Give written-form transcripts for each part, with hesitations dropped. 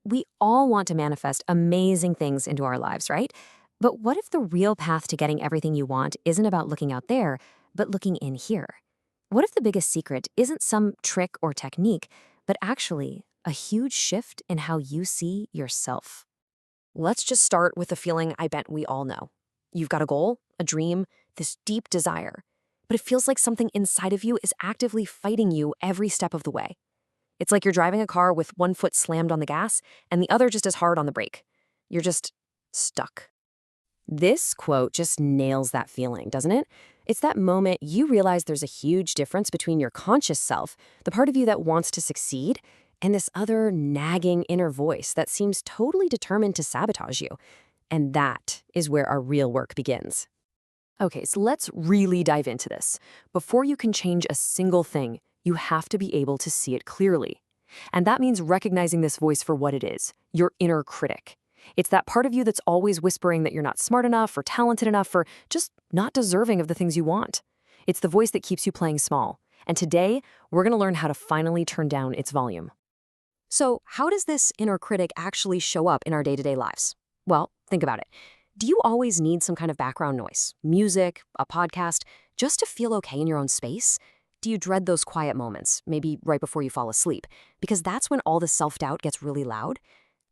We all want to manifest amazing things into our lives, right? But what if the real path to getting everything you want isn't about looking out there, but looking in here? What if the biggest secret isn't some trick or technique, but actually a huge shift in how you see yourself? Let's just start with a feeling I bet we all know. You've got a goal, a dream, this deep desire, but it feels like something inside of you is actively fighting you every step of the way. It's like you're driving a car with one foot slammed on the gas and the other just as hard on the brake. You're just stuck. This quote just nails that feeling, doesn't it? It's that moment you realize there's a huge difference between your conscious self, the part of you that wants to succeed, and this other nagging inner voice that seems totally determined to sabotage you. And that is where our real work begins. Okay, so let's really dive into this. Before you can change a single thing, you have to be able to see it clearly. And that means recognizing this voice for what it is, your inner critic. It's that part of you that's always whispering that you're not smart enough or talented enough or just not deserving of the things you want. It's the voice that keeps you playing small. And today, we're going to learn how to finally turn down its volume. So, how does this inner critic actually show up in our day-to-day lives? Well, think about it. Do you always need some kind of background noise, music, a podcast, just to feel okay in your own space? Do you dread those quiet moments, maybe right before you fall asleep? Because that's when all the self-doubt gets really loud.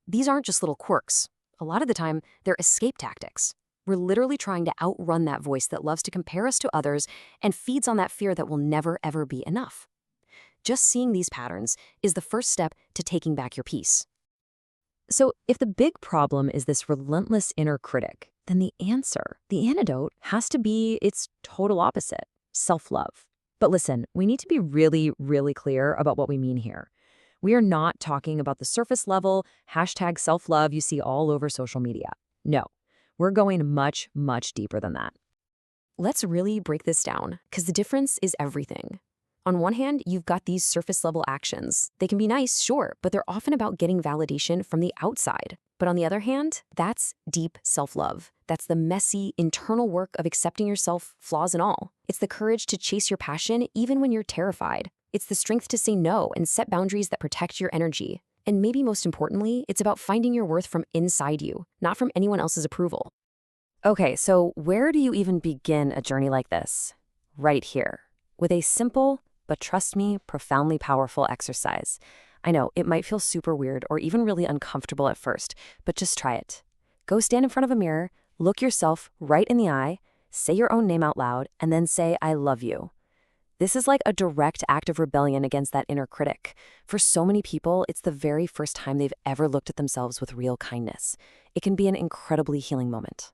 These aren't just little quirks. A lot of the time, they're escape tactics. We're literally trying to outrun that voice that loves to compare us to others and feeds on that fear that will never, ever be enough. Just seeing these patterns is the first step to taking back your peace. So if the big problem is this relentless inner critic, then the answer, the antidote, has to be its total opposite, self-love. But listen, we need to be really, really clear about what we mean here. We are not talking about the surface level, hashtag self-love you see all over social media. No, we're going much, much deeper than that. Let's really break this down, because the difference is everything. On one hand, you've got these surface-level actions. They can be nice, sure, but they're often about getting validation from the outside. But on the other hand, that's deep self-love. That's the messy, internal work of accepting yourself, flaws and all. It's the courage to chase your passion even when you're terrified. It's the strength to say no and set boundaries that protect your energy. And maybe most importantly, it's about finding your worth from inside you, not from anyone else's approval. Okay, so where do you even begin a journey like this? Right here, with a simple, but trust me, profoundly powerful exercise. I know, it might feel super weird or even really uncomfortable at first, but just try it. Go stand in front of a mirror, look yourself right in the eye, say your own name out loud, and then say, I love you. This is like a direct act of rebellion against that inner critic. For so many people, it's the very first time they've ever looked at themselves with real kindness. It can be an incredibly healing moment.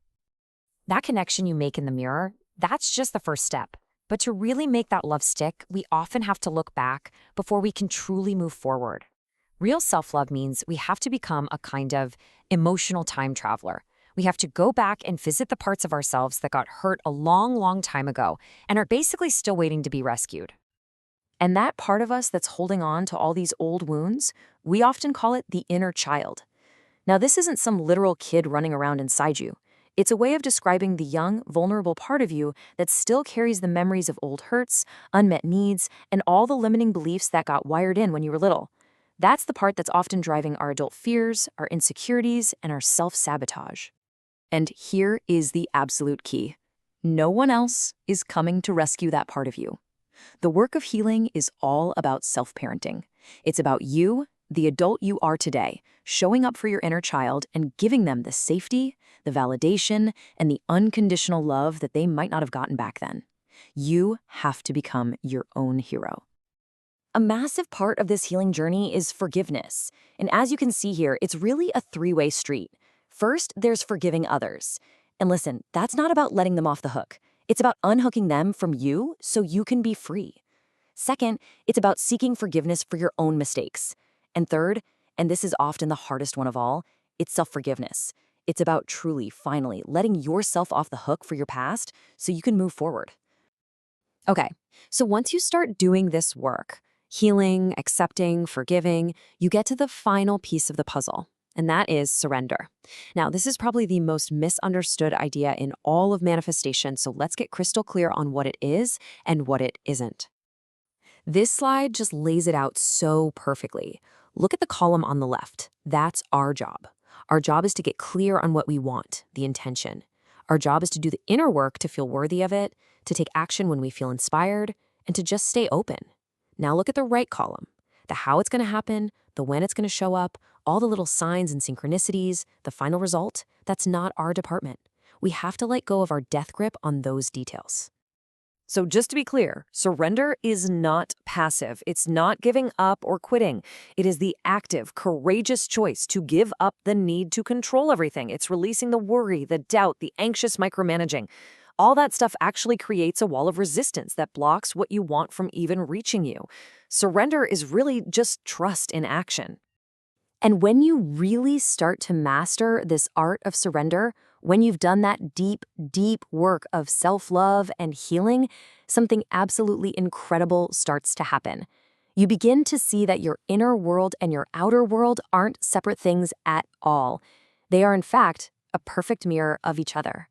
That connection you make in the mirror, that's just the first step. But to really make that love stick, we often have to look back before we can truly move forward. Real self-love means we have to become a kind of emotional time traveler. We have to go back and visit the parts of ourselves that got hurt a long, long time ago and are basically still waiting to be rescued. And that part of us that's holding on to all these old wounds, we often call it the inner child. Now, this isn't some literal kid running around inside you. It's a way of describing the young, vulnerable part of you that still carries the memories of old hurts, unmet needs, and all the limiting beliefs that got wired in when you were little. That's the part that's often driving our adult fears, our insecurities, and our self-sabotage. And here is the absolute key. No one else is coming to rescue that part of you. The work of healing is all about self-parenting. It's about you, the adult you are today, showing up for your inner child and giving them the safety, the validation, and the unconditional love that they might not have gotten back then. You have to become your own hero. A massive part of this healing journey is forgiveness. And as you can see here, it's really a three-way street. First, there's forgiving others. And listen, that's not about letting them off the hook. It's about unhooking them from you so you can be free. Second, it's about seeking forgiveness for your own mistakes. And third, and this is often the hardest one of all, it's self-forgiveness. It's about truly, finally, letting yourself off the hook for your past so you can move forward. Okay, so once you start doing this work, healing, accepting, forgiving, you get to the final piece of the puzzle, and that is surrender. Now, this is probably the most misunderstood idea in all of manifestation, so let's get crystal clear on what it is and what it isn't. This slide just lays it out so perfectly. Look at the column on the left. That's our job. Our job is to get clear on what we want, the intention. Our job is to do the inner work to feel worthy of it, to take action when we feel inspired, and to just stay open. Now look at the right column. The how it's going to happen, the when it's going to show up, all the little signs and synchronicities, the final result, that's not our department. We have to let go of our death grip on those details. So just to be clear, surrender is not passive. It's not giving up or quitting. It is the active, courageous choice to give up the need to control everything. It's releasing the worry, the doubt, the anxious micromanaging. All that stuff actually creates a wall of resistance that blocks what you want from even reaching you. Surrender is really just trust in action. And when you really start to master this art of surrender, when you've done that deep, deep work of self-love and healing, something absolutely incredible starts to happen. You begin to see that your inner world and your outer world aren't separate things at all. They are, in fact, a perfect mirror of each other.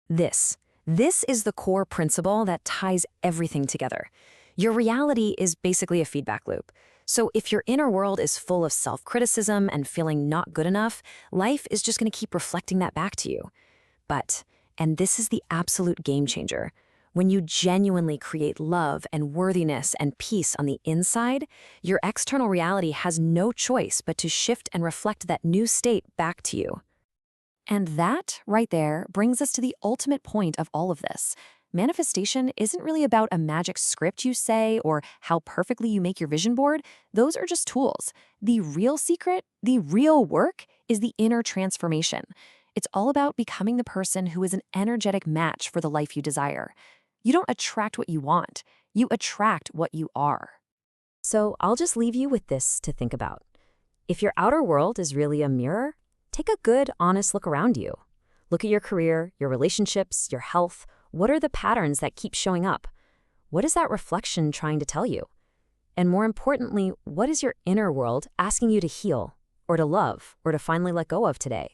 This is the core principle that ties everything together. Your reality is basically a feedback loop. So if your inner world is full of self-criticism and feeling not good enough, life is just going to keep reflecting that back to you. But, and this is the absolute game changer, when you genuinely create love and worthiness and peace on the inside, your external reality has no choice but to shift and reflect that new state back to you. And that, right there, brings us to the ultimate point of all of this. Manifestation isn't really about a magic script you say or how perfectly you make your vision board. Those are just tools. The real secret, the real work, is the inner transformation. It's all about becoming the person who is an energetic match for the life you desire. You don't attract what you want. You attract what you are. So I'll just leave you with this to think about. If your outer world is really a mirror, take a good, honest look around you. Look at your career, your relationships, your health. What are the patterns that keep showing up? What is that reflection trying to tell you? And more importantly, what is your inner world asking you to heal, or to love, or to finally let go of today?